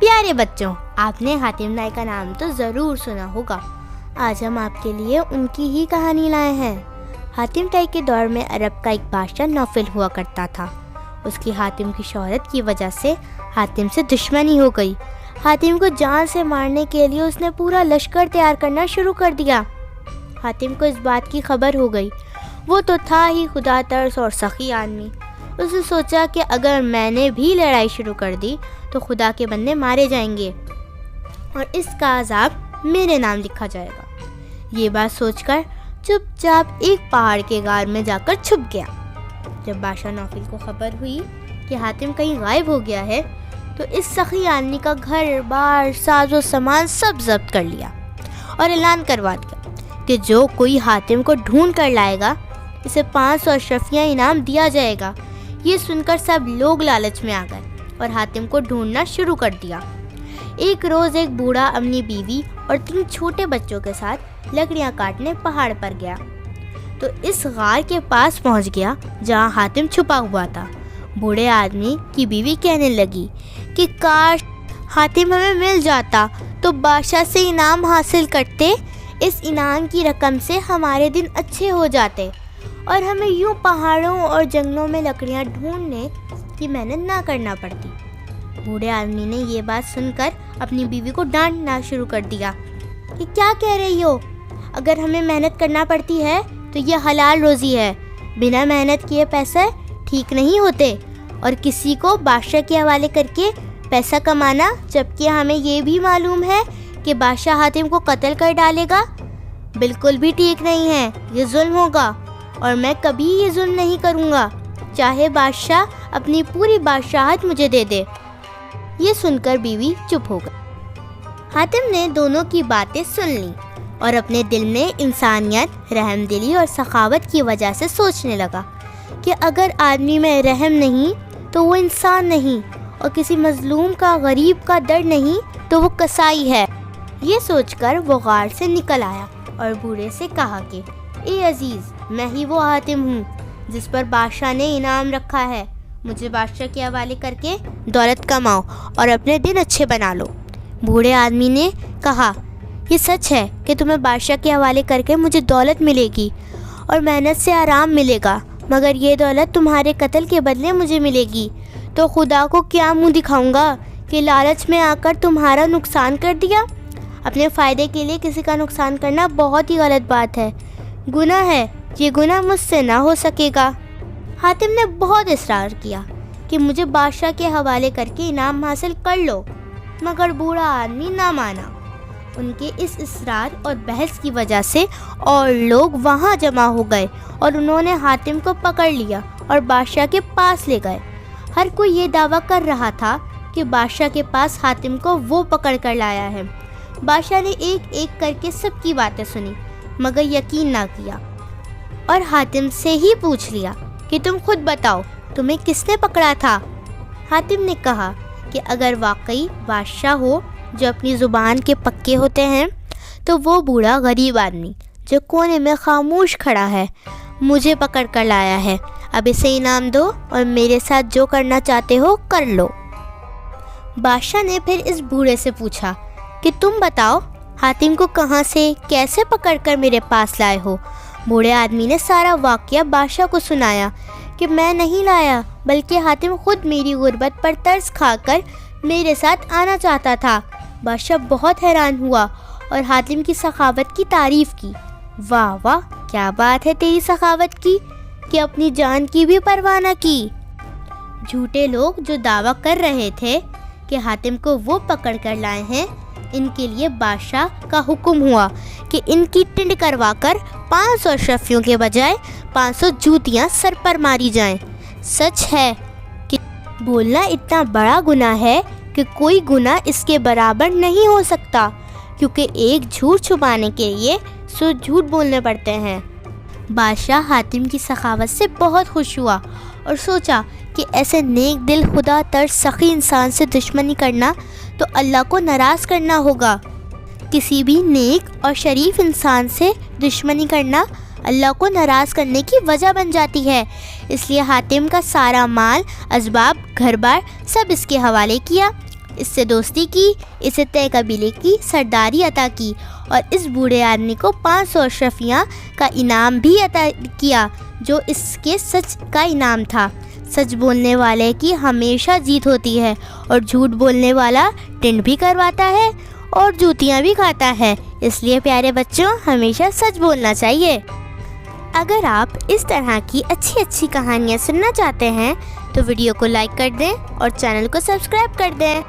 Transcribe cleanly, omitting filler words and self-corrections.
پیارے بچوں، آپ نے حاتم نائی کا نام تو ضرور سنا ہوگا۔ آج ہم آپ کے لیے ان کی ہی کہانی لائے ہیں۔ حاتم طائی کے دور میں عرب کا ایک بادشاہ نوفل ہوا کرتا تھا۔ اس کی حاتم کی شہرت کی وجہ سے حاتم سے دشمنی ہو گئی۔ حاتم کو جان سے مارنے کے لیے اس نے پورا لشکر تیار کرنا شروع کر دیا۔ حاتم کو اس بات کی خبر ہو گئی۔ وہ تو تھا ہی خدا ترس اور سخی آدمی۔ اس نے سوچا کہ اگر میں نے بھی لڑائی شروع کر دی تو خدا کے بندے مارے جائیں گے اور اس کا عذاب میرے نام لکھا جائے گا۔ یہ بات سوچ کر چپ چاپ ایک پہاڑ کے غار میں جا کر چھپ گیا۔ جب بادشاہ نوفل کو خبر ہوئی کہ حاتم کہیں غائب ہو گیا ہے تو اس سخی آدمی کا گھر بار ساز و سامان سب ضبط کر لیا اور اعلان کروا دیا کہ جو کوئی حاتم کو ڈھونڈ کر لائے گا اسے 500 اشرفیاں انعام دیا جائے گا۔ یہ سن کر سب لوگ لالچ میں آ گئے اور حاتم کو ڈھونڈنا شروع کر دیا۔ ایک روز ایک بوڑھا اپنی بیوی اور 3 چھوٹے بچوں کے ساتھ لکڑیاں کاٹنے پہاڑ پر گیا تو اس غار کے پاس پہنچ گیا جہاں حاتم چھپا ہوا تھا۔ بوڑھے آدمی کی بیوی کہنے لگی کہ کاش حاتم ہمیں مل جاتا تو بادشاہ سے انعام حاصل کرتے، اس انعام کی رقم سے ہمارے دن اچھے ہو جاتے اور ہمیں یوں پہاڑوں اور جنگلوں میں لکڑیاں ڈھونڈنے کی محنت نہ کرنا پڑتی۔ بوڑھے آدمی نے یہ بات سن کر اپنی بیوی کو ڈانٹنا شروع کر دیا کہ کیا کہہ رہی ہو؟ اگر ہمیں محنت کرنا پڑتی ہے تو یہ حلال روزی ہے، بنا محنت کیے پیسے ٹھیک نہیں ہوتے، اور کسی کو بادشاہ کے حوالے کر کے پیسہ کمانا، جبکہ ہمیں یہ بھی معلوم ہے کہ بادشاہ حاتم کو قتل کر ڈالے گا، بالکل بھی ٹھیک نہیں ہے، یہ ظلم ہوگا اور میں کبھی یہ ظلم نہیں کروں گا، چاہے بادشاہ اپنی پوری بادشاہت مجھے دے دے۔ یہ سن کر بیوی چپ ہو گئی۔ حاتم نے دونوں کی باتیں سن لیں اور اپنے دل میں انسانیت، رحم دلی اور سخاوت کی وجہ سے سوچنے لگا کہ اگر آدمی میں رحم نہیں تو وہ انسان نہیں، اور کسی مظلوم کا، غریب کا درد نہیں تو وہ کسائی ہے۔ یہ سوچ کر وہ غار سے نکل آیا اور بوڑھے سے کہا کہ اے عزیز، میں ہی وہ حاتم ہوں جس پر بادشاہ نے انعام رکھا ہے، مجھے بادشاہ کے حوالے کر کے دولت کماؤ اور اپنے دن اچھے بنا لو۔ بوڑھے آدمی نے کہا یہ سچ ہے کہ تمہیں بادشاہ کے حوالے کر کے مجھے دولت ملے گی اور محنت سے آرام ملے گا، مگر یہ دولت تمہارے قتل کے بدلے مجھے ملے گی تو خدا کو کیا منہ دکھاؤں گا کہ لالچ میں آ کر تمہارا نقصان کر دیا۔ اپنے فائدے کے لیے کسی کا نقصان کرنا بہت ہی غلط بات ہے، گناہ ہے، یہ گناہ مجھ سے نہ ہو سکے گا۔ حاتم نے بہت اصرار کیا کہ مجھے بادشاہ کے حوالے کر کے انعام حاصل کر لو، مگر بوڑھا آدمی نہ مانا۔ ان کے اس اصرار اور بحث کی وجہ سے اور لوگ وہاں جمع ہو گئے اور انہوں نے حاتم کو پکڑ لیا اور بادشاہ کے پاس لے گئے۔ ہر کوئی یہ دعویٰ کر رہا تھا کہ بادشاہ کے پاس حاتم کو وہ پکڑ کر لایا ہے۔ بادشاہ نے ایک ایک کر کے سب کی باتیں سنی مگر یقین نہ کیا اور حاتم سے ہی پوچھ لیا کہ تم خود بتاؤ، تمہیں کس نے پکڑا تھا؟ حاتم نے کہا کہ اگر واقعی بادشاہ ہو جو اپنی زبان کے پکے ہوتے ہیں تو وہ بوڑھا غریب آدمی جو کونے میں خاموش کھڑا ہے مجھے پکڑ کر لایا ہے، اب اسے انعام دو اور میرے ساتھ جو کرنا چاہتے ہو کر لو۔ بادشاہ نے پھر اس بوڑھے سے پوچھا کہ تم بتاؤ حاتم کو کہاں سے کیسے پکڑ کر میرے پاس لائے ہو؟ بوڑھے آدمی نے سارا واقعہ بادشاہ کو سنایا کہ میں نہیں لایا بلکہ حاتم خود میری غربت پر ترس کھا کر میرے ساتھ آنا چاہتا تھا۔ بادشاہ بہت حیران ہوا اور حاتم کی سخاوت کی تعریف کی۔ واہ واہ، کیا بات ہے تیری سخاوت کی کہ اپنی جان کی بھی پرواہ نہ کی۔ جھوٹے لوگ جو دعویٰ کر رہے تھے کہ حاتم کو وہ پکڑ کر لائے ہیں، ان کے لیے بادشاہ کا حکم ہوا کہ ان کی ٹنڈ کروا کر 500 اشرفیوں کے بجائے 500 جوتیاں سر پر ماری جائیں۔ سچ ہے کہ بولنا اتنا بڑا گناہ ہے کہ کوئی گناہ اس کے برابر نہیں ہو سکتا، کیونکہ ایک جھوٹ چھپانے کے لیے 100 جھوٹ بولنے پڑتے ہیں۔ بادشاہ حاتم کی سخاوت سے بہت خوش ہوا اور سوچا کہ ایسے نیک دل خدا ترس سخی انسان سے دشمنی کرنا تو اللہ کو ناراض کرنا ہوگا۔ کسی بھی نیک اور شریف انسان سے دشمنی کرنا اللہ کو ناراض کرنے کی وجہ بن جاتی ہے، اس لیے حاتم کا سارا مال، اسباب، گھر بار سب اس کے حوالے کیا اس سے دوستی کی، اسے طے قبیلے کی سرداری عطا کی اور اس بوڑھے آدمی کو 500 اشرفیاں کا انعام بھی عطا کیا جو اس کے سچ کا انعام تھا۔ سچ بولنے والے کی ہمیشہ جیت ہوتی ہے اور جھوٹ بولنے والا ٹنڈ بھی کرواتا ہے اور جوتیاں بھی کھاتا ہے۔ اس لیے پیارے بچوں، ہمیشہ سچ بولنا چاہیے۔ اگر آپ اس طرح کی اچھی کہانیاں سننا چاہتے ہیں تو ویڈیو کو لائک کر دیں اور چینل کو سبسکرائب کر دیں۔